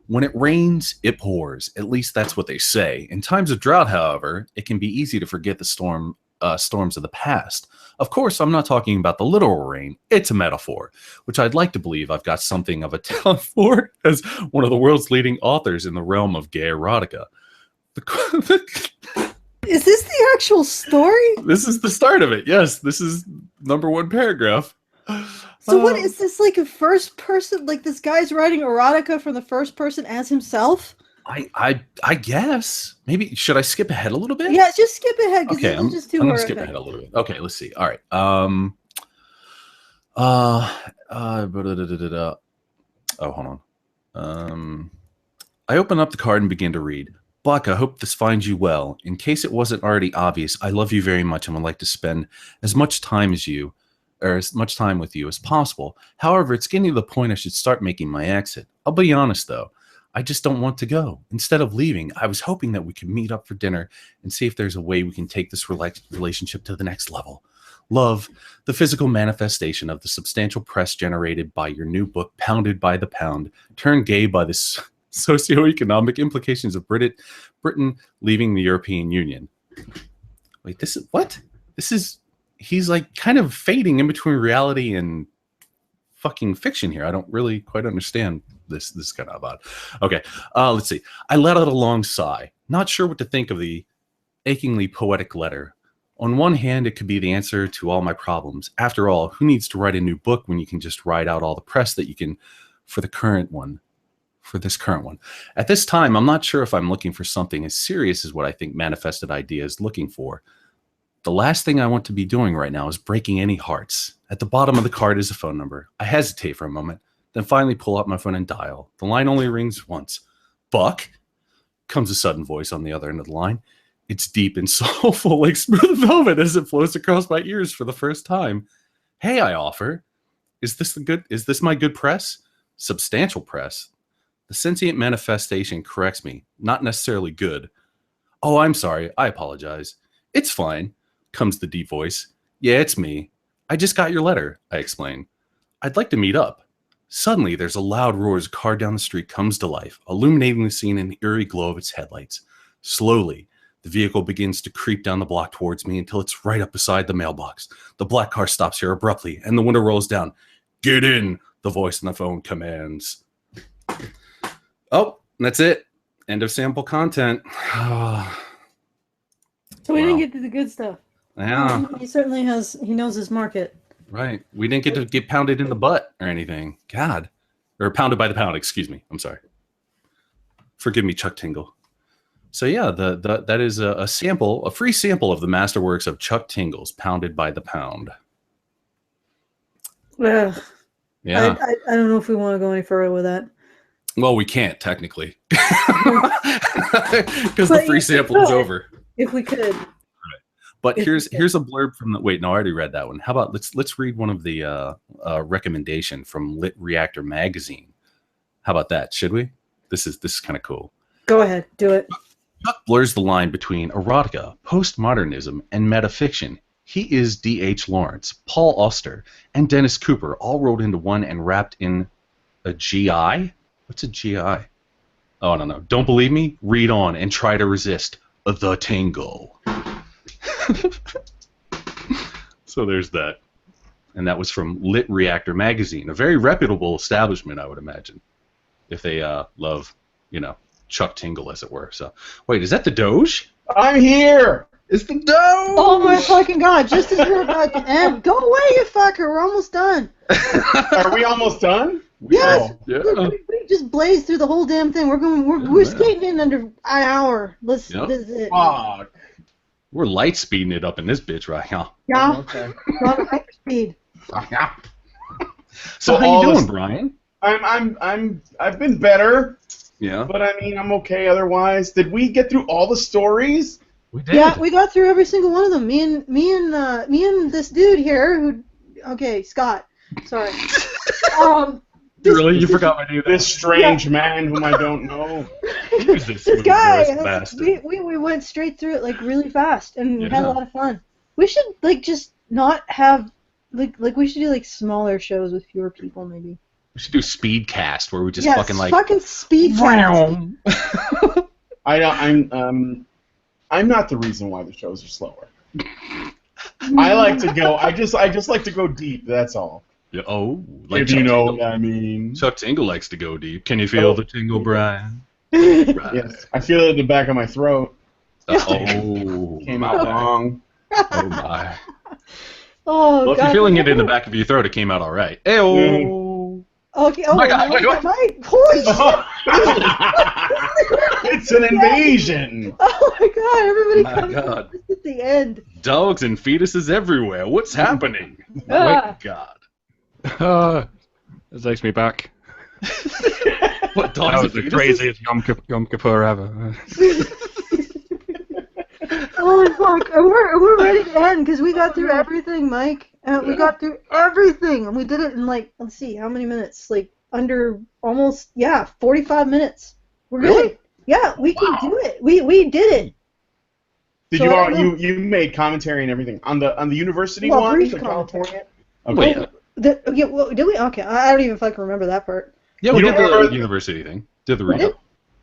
when it rains, it pours. At least that's what they say. In times of drought, however, it can be easy to forget the storms of the past. Of course, I'm not talking about the literal rain. It's a metaphor, which I'd like to believe I've got something of a talent for as one of the world's leading authors in the realm of gay erotica. Is this the actual story? This is the start of it. Yes, this is number one paragraph. So what is this, like a first person? Like this guy's writing erotica from the first person as himself? I guess maybe should I skip ahead a little bit? Yeah, just skip ahead because Okay, this is just too I'm gonna horrific. skip ahead a little bit. Okay, let's see. All right. Oh, hold on. I open up the card and begin to read. Buck, I hope this finds you well. In case it wasn't already obvious, I love you very much and would like to spend as much time with you as possible. However, it's getting to the point I should start making my exit. I'll be honest though, I just don't want to go. Instead of leaving, I was hoping that we could meet up for dinner and see if there's a way we can take this relationship to the next level. Love, the physical manifestation of the substantial press generated by your new book, Pounded by the Pound, turned gay by the socioeconomic implications of Britain leaving the European Union. Wait, this is what? He's like kind of fading in between reality and fucking fiction here. I don't really quite understand this. This is kind of odd. Okay, let's see. I let out a long sigh, not sure what to think of the achingly poetic letter. On one hand, it could be the answer to all my problems. After all, who needs to write a new book when you can just write out all the press that you can for this current one? At this time, I'm not sure if I'm looking for something as serious as what I think Manifested Idea is looking for. The last thing I want to be doing right now is breaking any hearts. At the bottom of the card is a phone number. I hesitate for a moment, then finally pull out my phone and dial. The line only rings once. Buck? Comes a sudden voice on the other end of the line. It's deep and soulful like smooth velvet as it flows across my ears for the first time. Hey, I offer. Is this my good press? Substantial press. The sentient manifestation corrects me. Not necessarily good. Oh, I'm sorry. I apologize. It's fine, comes the deep voice. Yeah, it's me. I just got your letter, I explain. I'd like to meet up. Suddenly, there's a loud roar as a car down the street comes to life, illuminating the scene in the eerie glow of its headlights. Slowly, the vehicle begins to creep down the block towards me until it's right up beside the mailbox. The black car stops here abruptly, and the window rolls down. Get in, the voice on the phone commands. Oh, that's it. End of sample content. So we didn't get to the good stuff. Yeah. He certainly has. He knows his market. Right. We didn't get to get pounded in the butt or anything. God. Or pounded by the pound, excuse me. I'm sorry. Forgive me, Chuck Tingle. So yeah, that is a sample, a free sample of the masterworks of Chuck Tingle's Pounded by the Pound. Yeah. Yeah. I don't know if we want to go any further with that. Well, we can't technically. Because the free sample is over. If we could. But here's a blurb from the. Wait, no, I already read that one. How about let's read one of the recommendation from Lit Reactor magazine. How about that? Should we? This is kind of cool. Go ahead, do it. Chuck blurs the line between erotica, postmodernism, and metafiction. He is D.H. Lawrence, Paul Auster, and Dennis Cooper, all rolled into one and wrapped in a GI. What's a GI? Oh, I don't know. Don't believe me? Read on and try to resist the tingle. So there's that. And that was from Lit Reactor magazine, a very reputable establishment, I would imagine, if they love, Chuck Tingle, as it were. So, wait, is that the Doge? I'm here! It's the Doge! Oh my fucking god, just as we're about to end. Go away, you fucker, we're almost done. Are we almost done? Yes! Oh. Yeah. We just blazed through the whole damn thing. We're skating in under an hour. This is it. Fuck. We're light speeding it up in this bitch right now. Yeah. Okay. We're on hyper speed. So how you doing, Brian? I've been better. Yeah. But I mean, I'm okay otherwise. Did we get through all the stories? We did. Yeah, we got through every single one of them. Me and this dude here who. Okay, Scott. Sorry. Really? You forgot my name? This strange man whom I don't know. Who's this guy, Norse bastard? we went straight through it like really fast, and we had a Yeah. lot of fun. We should like just not have like we should do like smaller shows with fewer people maybe. We should do Speedcast where we just Yes, fucking like. fucking speed cast. I'm not the reason why the shows are slower. I like to go. I just like to go deep. That's all. Yeah, oh, If you know what I mean. Chuck Tingle likes to go deep. Can you feel the tingle, Brian? Yes, I feel it in the back of my throat. Oh, Came out wrong. Oh my. Oh, Well, if God. you're feeling it in the back of your throat, it came out all right. Ayo. Okay. Oh my God, wait, what? Holy shit! It's an invasion. Oh my God! Everybody My comes God. just at the end. Dogs and fetuses everywhere. What's happening? Ah. My God. It takes me back. What, That dogs was and the fetuses? craziest Yom Kippur ever. Oh fuck! And we're ready to end because we got through everything, Mike. We got through everything, and we did it in like, let's see, how many minutes? Like under almost 45 minutes. We're Really? good. Yeah, we can do it. We did it. Did So you I all, don't know. you made commentary and everything on the university Well, one, brief the commentary. California? Wait. Okay. Well, did we? Okay, I don't even fucking remember that part. Yeah, we You did remember- the university thing. Did the We read. did?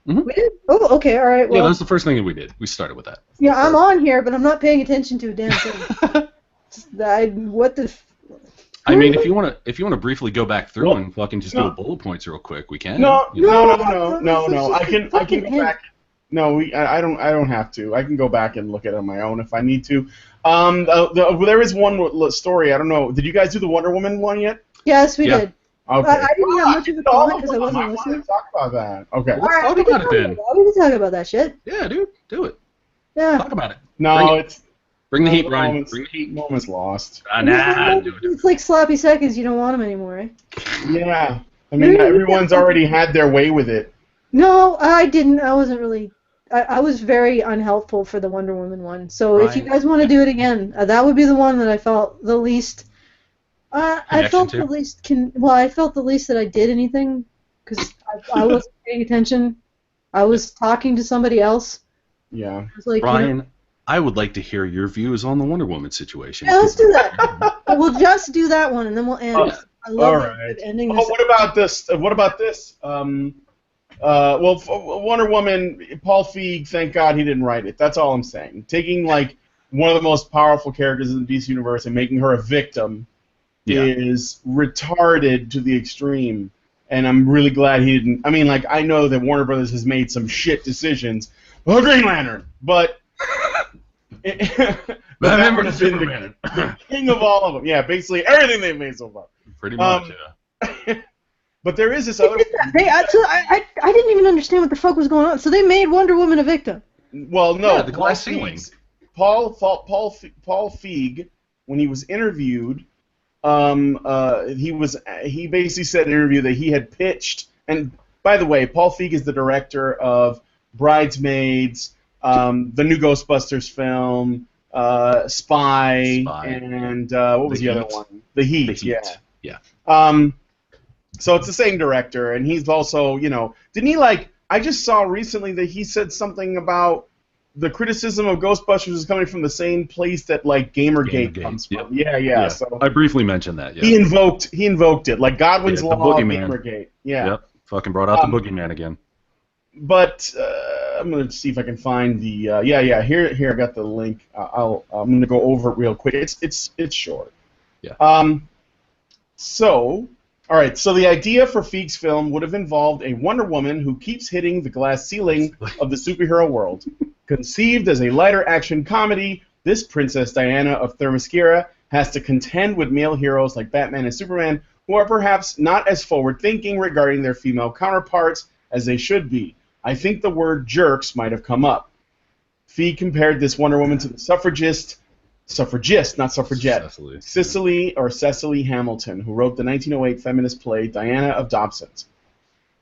We did? Oh, okay, all right. Yeah, Well, that was the first thing that we did. We started with that. yeah, I'm on here, but I'm not paying attention to a damn thing. What the? I mean, if you want to briefly go back through and fucking just do a bullet points real quick, we can. No, you know? no. I can fucking go back. No, I don't have to. I can go back and look at it on my own if I need to. There is one story. I don't know. Did you guys do the Wonder Woman one yet? Yes, we Yeah. did. Okay. I didn't have much of a comment because I wasn't I wanted listening. to talk about that. Okay. Let's talk about it then. We can talk about that shit. Yeah, dude, do it. Yeah. Talk about it. No, it's Bring the heat, the Brian. moment's- Bring the heat. moment's lost. Nah, do it. It's like sloppy seconds. You don't want them anymore, eh? Yeah. I mean, everyone's already had their way with it. No, I didn't. I wasn't really. I was very unhelpful for the Wonder Woman one. So if you Brian, guys want to do it again, that would be the one that I felt the least. I Connection felt to? the least. I felt the least that I did anything because I wasn't paying attention. I was talking to somebody else. Yeah. I was like, Brian, I would like to hear your views on the Wonder Woman situation. yeah, let's do that. We'll just do that one and then we'll end. I love all that right. good ending. Oh, This. what about this? Wonder Woman, Paul Feig, thank God he didn't write it. That's all I'm saying. Taking, like, one of the most powerful characters in the DC universe and making her a victim is retarded to the extreme. And I'm really glad he didn't. I mean, like, I know that Warner Brothers has made some shit decisions. Oh, Green Lantern! But that would have been the king of all of them. Yeah, basically everything they've made so far. Pretty much, yeah. But there is this other. I didn't even understand what the fuck was going on. So they made Wonder Woman a victim. Well, no. Yeah, the glass ceiling. Paul Feig, when he was interviewed, he basically said in an interview that he had pitched. And by the way, Paul Feig is the director of Bridesmaids, the new Ghostbusters film, Spy, and what was the other one? The Heat. Yeah. So it's the same director, and he's also, didn't he I just saw recently that he said something about the criticism of Ghostbusters is coming from the same place that Gamergate comes from. Yeah. So I briefly mentioned that. Yeah. he invoked it, like Godwin's the Law, boogeyman. Gamergate. Yeah. Yep. Fucking brought out the boogeyman again. But I'm gonna see if I can find the Here I got the link. I'm gonna go over it real quick. It's short. Yeah. So. All right, so the idea for Feig's film would have involved a Wonder Woman who keeps hitting the glass ceiling of the superhero world. Conceived as a lighter action comedy, this Princess Diana of Themyscira has to contend with male heroes like Batman and Superman, who are perhaps not as forward-thinking regarding their female counterparts as they should be. I think the word jerks might have come up. Feig compared this Wonder Woman to the suffragist, not suffragette, Cecily Hamilton, who wrote the 1908 feminist play Diana of Dobsons.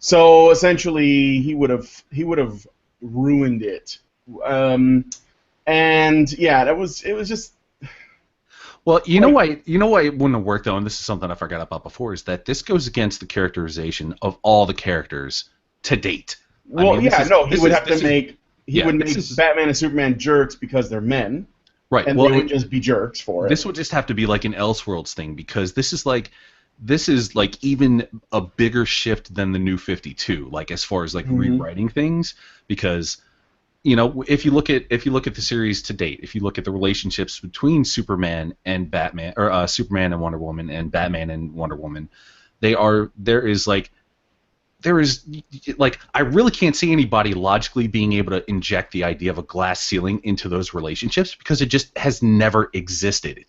So essentially, he would have ruined it. And yeah, it was just. Well, you know why it wouldn't have worked though, and this is something I forgot about before, is that this goes against the characterization of all the characters to date. Well, he would make Batman and Superman jerks because they're men. Right. And well, they would just be jerks for it. This would just have to be like an Elseworlds thing, because this is like even a bigger shift than the New 52, like as far as like rewriting things, because you know, if you look at the series to date, if you look at the relationships between Superman and Batman, or Superman and Wonder Woman, and Batman and Wonder Woman, there is I really can't see anybody logically being able to inject the idea of a glass ceiling into those relationships, because it just has never existed.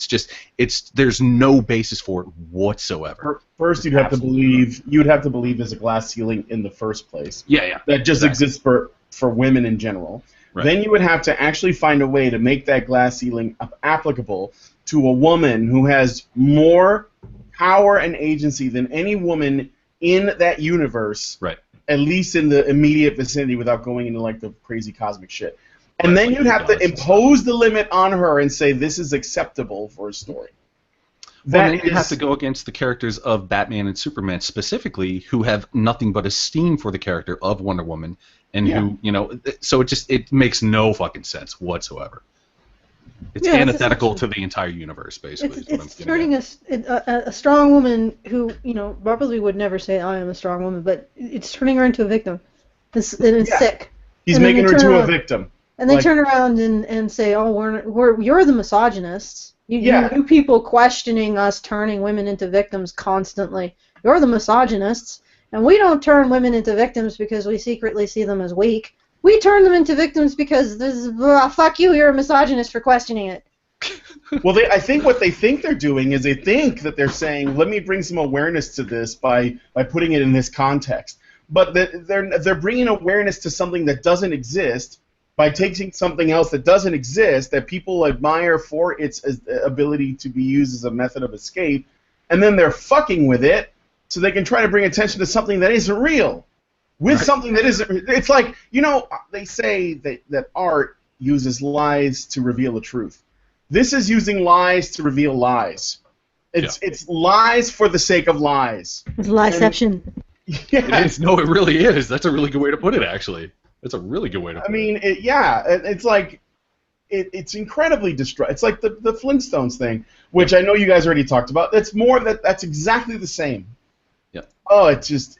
There's no basis for it whatsoever. First, you'd have to believe there's a glass ceiling in the first place. Yeah. That just exists for women in general. Right. Then you would have to actually find a way to make that glass ceiling applicable to a woman who has more power and agency than any woman in that universe, right? At least in the immediate vicinity, without going into like the crazy cosmic shit. And then you'd have to impose the limit on her and say this is acceptable for a story. Well, then you have to go against the characters of Batman and Superman specifically, who have nothing but esteem for the character of Wonder Woman, and who, you know, so it makes no fucking sense whatsoever. It's antithetical to the entire universe, basically. It's turning a strong woman who, you know, probably would never say I am a strong woman, but it's turning her into a victim. And it's sick. He's making her into a victim. And they turn around and say, "Oh, you're the misogynists. You people questioning us turning women into victims constantly. You're the misogynists, and we don't turn women into victims because we secretly see them as weak. We turn them into victims because fuck you, you're a misogynist for questioning it." Well, I think what they think they're doing is they think that they're saying, let me bring some awareness to this by putting it in this context. But they're bringing awareness to something that doesn't exist by taking something else that doesn't exist, that people admire for its ability to be used as a method of escape, and then they're fucking with it so they can try to bring attention to something that isn't real. With something that isn't, it's like, you know, they say that art uses lies to reveal the truth. This is using lies to reveal lies. It's lies for the sake of lies. It's lieception. Yeah. No, it really is. That's a really good way to put it, actually. That's a really good way to put it. It's like, it's incredibly destructive. It's like the Flintstones thing, which I know you guys already talked about. That's exactly the same. Yeah. Oh, it's just.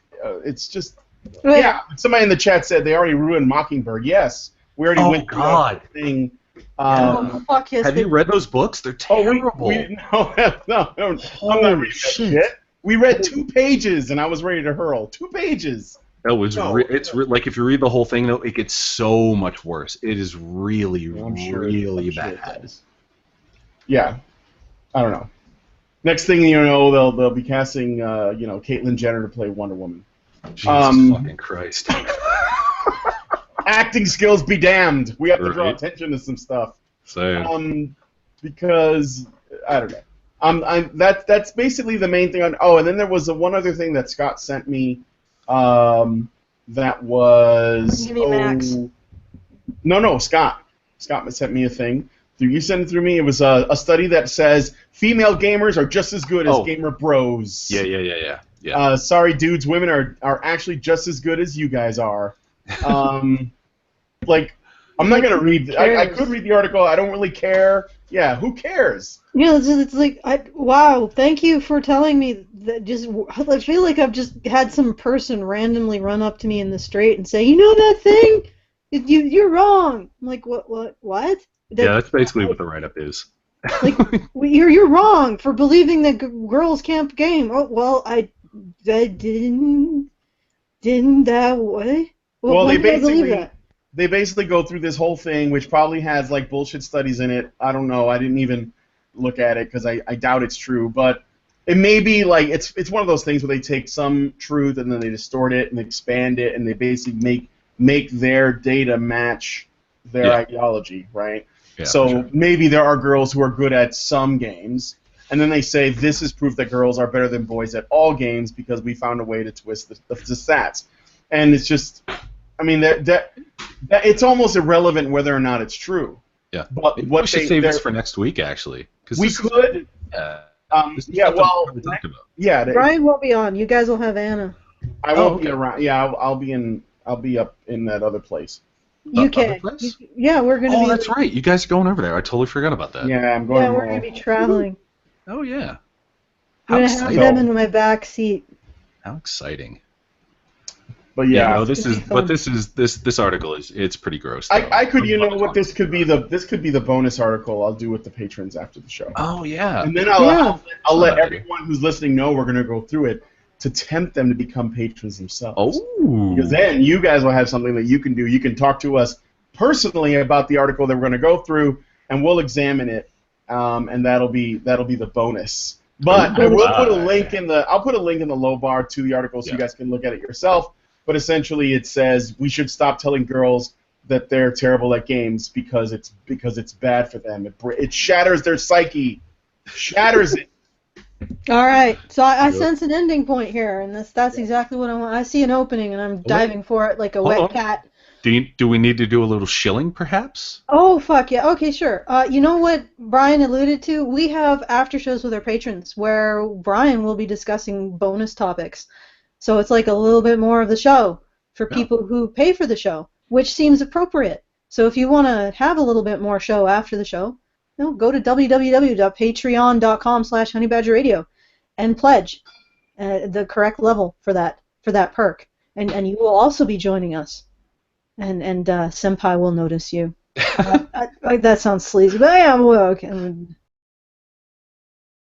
Yeah, somebody in the chat said they already ruined Mockingbird. Yes, we already went through that thing. Fuck yes. Have you read those books? They're terrible. No, I'm not reading that shit. We read 2 pages, and I was ready to hurl. 2 pages. That was like if you read the whole thing, though, it gets so much worse. It is really, really bad. Yeah, I don't know. Next thing you know, they'll be casting Caitlyn Jenner to play Wonder Woman. Jesus fucking Christ. Acting skills be damned. We have to draw attention to some stuff. Because I don't know. That's basically the main thing. And then there was one other thing that Scott sent me. That was. Give me Max. No, Scott. Scott sent me a thing. You sent it through me. It was a study that says female gamers are just as good as gamer bros. Yeah. Sorry, dudes. Women are actually just as good as you guys are. Like, I'm not gonna read. I could read the article. I don't really care. Yeah, who cares? Yeah, it's like wow. Thank you for telling me that. I feel like I've just had some person randomly run up to me in the street and say, "You know that thing? You're wrong." I'm like, what? That's basically what the write-up is. Like, you're wrong for believing that girls can't game. Oh well, I didn't that way. Well, they basically go through this whole thing, which probably has like bullshit studies in it. I don't know. I didn't even look at it because I doubt it's true. But it may be like it's one of those things where they take some truth and then they distort it and expand it and they basically make their data match their ideology, right? Yeah, so maybe there are girls who are good at some games, and then they say this is proof that girls are better than boys at all games because we found a way to twist the stats. And it's just, I mean, that it's almost irrelevant whether or not it's true. Yeah. But we should save this for next week, actually. We could, This is Yeah, something well, we talked about. yeah, Brian won't be on. You guys will have Anna. I won't be okay. around. Yeah, I'll be in. I'll be up in that other place. Other UK. place? Yeah, we're gonna Oh, be. that's right. You guys are going over there. I totally forgot about that. Yeah, I'm going Yeah, we're home. gonna be traveling. Oh, yeah. I'm How gonna have exciting. them in my back seat. How exciting. But Yeah, yeah, no, this gonna is be fun. this article it's pretty gross. I could, Though. you know Fun to what, talk this could about. be the bonus article I'll do with the patrons after the show. Oh yeah. And then Yeah. I'll let Not bad. everyone who's listening know we're going to go through it to tempt them to become patrons themselves. Oh. Because then you guys will have something that you can do. You can talk to us personally about the article that we're going to go through, and we'll examine it, and that'll be the bonus. But I will put a link in the low bar to the article so you guys can look at it yourself. But essentially, it says we should stop telling girls that they're terrible at games because it's bad for them. It shatters their psyche, shatters it. All right, so I sense an ending point here, and that's exactly what I want. I see an opening, and I'm diving for it like a Hold wet on. cat. Do we need to do a little shilling, perhaps? Oh, fuck yeah. Okay, sure. You know what Brian alluded to? We have after shows with our patrons where Brian will be discussing bonus topics. So it's like a little bit more of the show for people who pay for the show, which seems appropriate. So if you want to have a little bit more show after the show, go to www.patreon.com/honeybadgerradio and pledge the correct level for that perk. And you will also be joining us. And Senpai will notice you. That sounds sleazy, but yeah, well, okay.